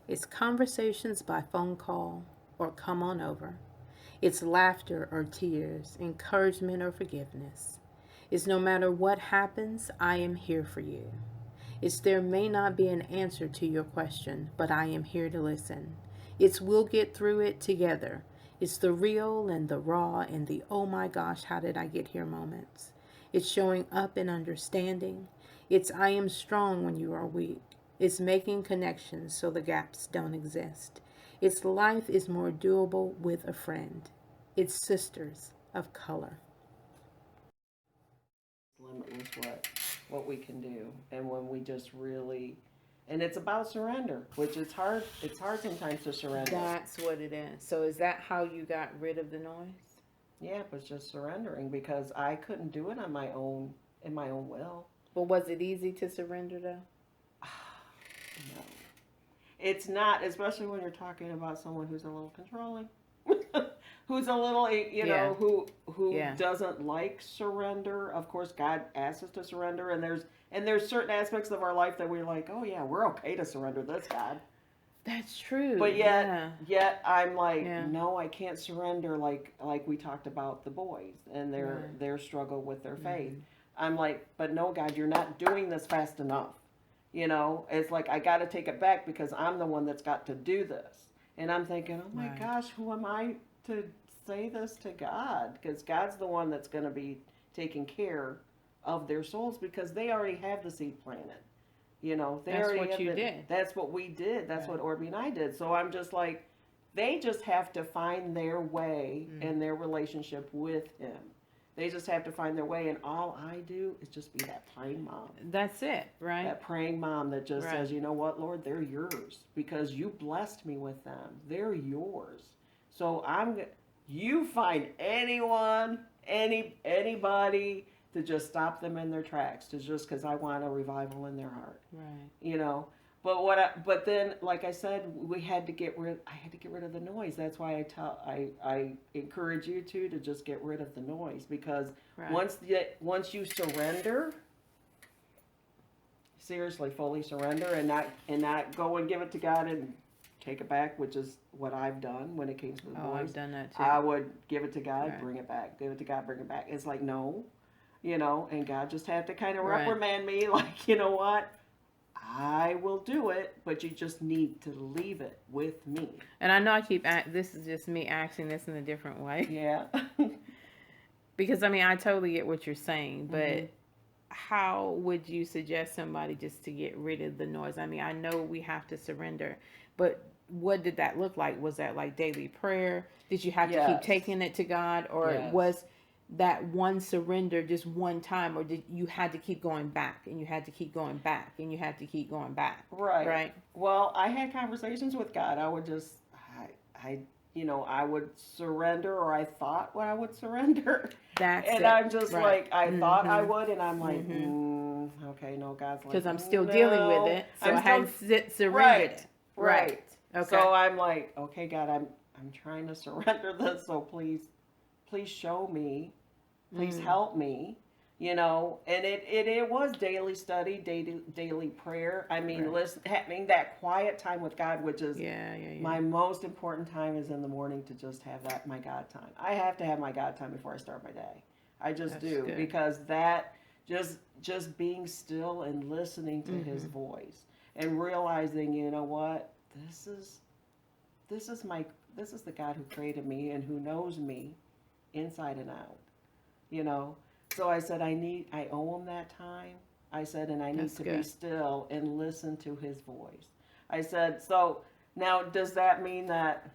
It's conversations by phone call or come on over. It's laughter or tears, encouragement or forgiveness. It's no matter what happens, I am here for you. It's there may not be an answer to your question, but I am here to listen. It's we'll get through it together. It's the real and the raw and the oh my gosh, how did I get here moments. It's showing up and understanding. It's I am strong when you are weak. It's making connections so the gaps don't exist. It's life is more doable with a friend. It's sisters of color. Limitless what we can do, and when we just really, and it's about surrender, which is hard. It's hard sometimes to surrender. That's what it is. So is that how you got rid of the noise? Yeah, it was just surrendering because I couldn't do it on my own, in my own will. But was it easy to surrender though? No, it's not, especially when you're talking about someone who's a little controlling. Who's a little, who doesn't like surrender. Of course, God asks us to surrender, and there's certain aspects of our life that we're like, oh yeah, we're okay to surrender this, God. That's true. But yet I'm like, no, I can't surrender. Like we talked about the boys and their struggle with their faith. I'm like, but no, God, you're not doing this fast enough. It's like I got to take it back because I'm the one that's got to do this. And I'm thinking, oh my gosh, who am I to say this to God? Because God's the one that's going to be taking care of their souls because they already have the seed planted. That's what you did. That's what we did. That's what Orby and I did. So I'm just like, they just have to find their way in their relationship with Him. They just have to find their way, and all I do is just be that praying mom. That's it, right? That praying mom that just says, you know what, Lord, they're yours because you blessed me with them. They're yours. So you find anybody to just stop them in their tracks, to just because I want a revival in their heart. Right. But then, like I said, I had to get rid of the noise. That's why I encourage you to just get rid of the noise because once you surrender, seriously, fully surrender and not go and give it to God and take it back, which is what I've done when it came to the boys. I've done that too. I would give it to God, bring it back. Give it to God, bring it back. It's like, no, and God just had to kind of reprimand me, like, you know what? I will do it, but you just need to leave it with me. And I know this is just me asking this in a different way. Yeah. Because, I totally get what you're saying, but how would you suggest somebody just to get rid of the noise? I know we have to surrender, but what did that look like? Was that like daily prayer? Did you have to keep taking it to God? Or was that one surrender just one time? Or did you had to keep going back and you had to keep going back and you had to keep going back? Right. Well, I had conversations with God. I would just, I would surrender, or I thought I would surrender. I'm just like, I thought I would, and I'm like, okay, no, God's like, because I'm still dealing with it, so I hadn't surrendered it. Right. Okay. So I'm like, okay, God, I'm trying to surrender this, so please show me, please help me, and it was daily study, daily prayer. Having that quiet time with God, which is my most important time, is in the morning to just have that my God time. I have to have my God time before I start my day. I just do, because that just being still and listening to His voice and realizing, you know what, this is the God who created me and who knows me inside and out, So I said, I owe Him that time. I said, and I need to be still and listen to His voice. I said, so now does that mean that,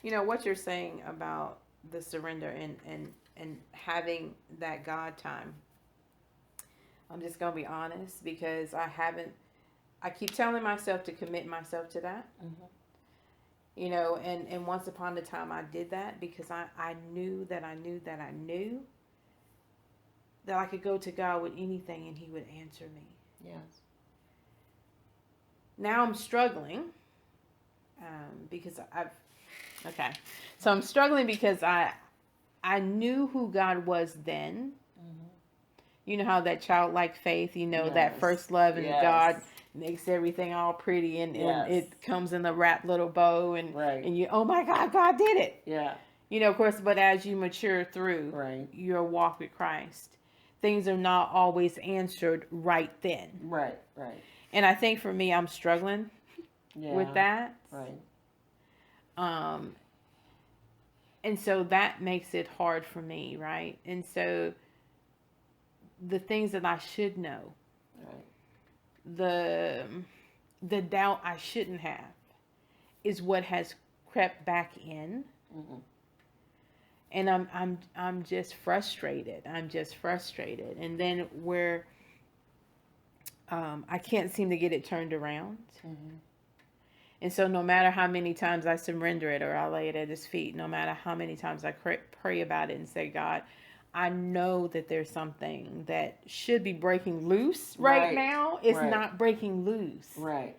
what you're saying about the surrender and having that God time? I'm just going to be honest, because I keep telling myself to commit myself to that. And once upon a time I did that because I knew that I could go to God with anything and He would answer me. Yes. Now I'm struggling because I'm struggling because I knew who God was then. You know how that childlike faith, that first love in God makes everything all pretty, and Yes. it comes in the wrapped little bow, and Right. and you, oh my God, God did it. Yeah. You know, of course, but as you mature through Right. your walk with Christ, things are not always answered right then. Right. Right. And I think for me, I'm struggling Yeah. with that. Right. And so that makes it hard for me, right? And so the things that I should know, Right. the doubt I shouldn't have, is what has crept back in. Mm-hmm. And I'm just frustrated. I'm just frustrated. And then where I can't seem to get it turned around. Mm-hmm. And so no matter how many times I surrender it or I lay it at his feet, no matter how many times I pray about it and say, God, I know that there's something that should be breaking loose right now. It's not breaking loose. Right.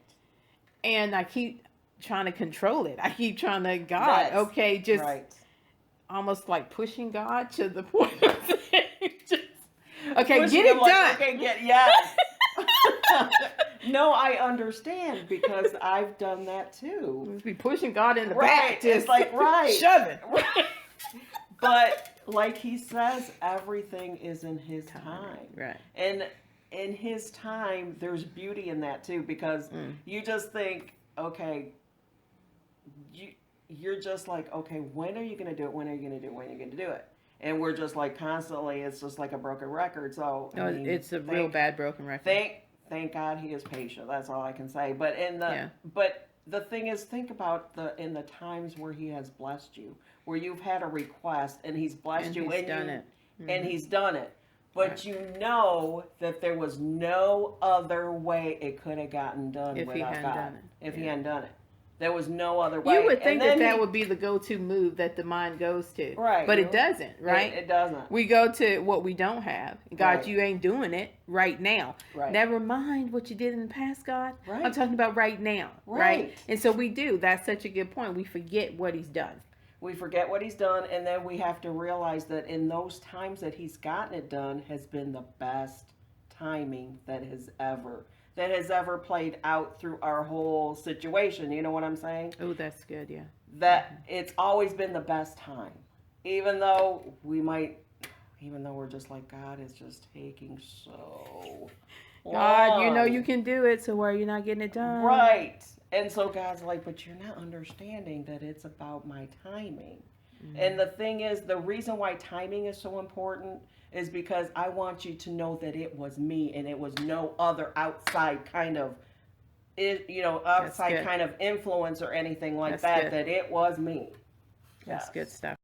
And I keep trying to control it. I keep trying to, God, okay, just almost like pushing God to the point of just, okay, pushing get it done. Okay, yes. No, I understand because I've done that too. Just be pushing God in the back. Just it's like, shoving. Right. But like he says, everything is in his time. Right. And in his time, there's beauty in that too, because you just think, okay, you're just like, okay, when are you going to do it? When are you going to do it? When are you going to do it? And we're just like constantly, it's just like a broken record. So no, I mean, it's a real bad broken record. Thank God he is patient. That's all I can say. But but the thing is, think about in the times where he has blessed you, where you've had a request and he's blessed you, he's done it. Mm-hmm. And he's done it. But you know that there was no other way it could have gotten done if without he hadn't God. done it. If he hadn't done it. There was no other way. You would think that would be the go-to move that the mind goes to. Right. But it doesn't, right? It doesn't. We go to what we don't have. God, you ain't doing it right now. Right. Never mind what you did in the past, God. Right. I'm talking about right now. Right. And so we do. That's such a good point. We forget what he's done. We forget what he's done, and then we have to realize that in those times that he's gotten it done has been the best timing that has ever played out through our whole situation. You know what I'm saying? Oh, that's good, yeah. That it's always been the best time. Even though we're just like, God is just taking so God, long. you know you can do it, so why are you not getting it done? Right. And so God's like, but you're not understanding that it's about my timing. Mm-hmm. And the thing is, the reason why timing is so important is because I want you to know that it was me and it was no other outside kind of, kind of influence or anything like that, that it was me. That's good stuff.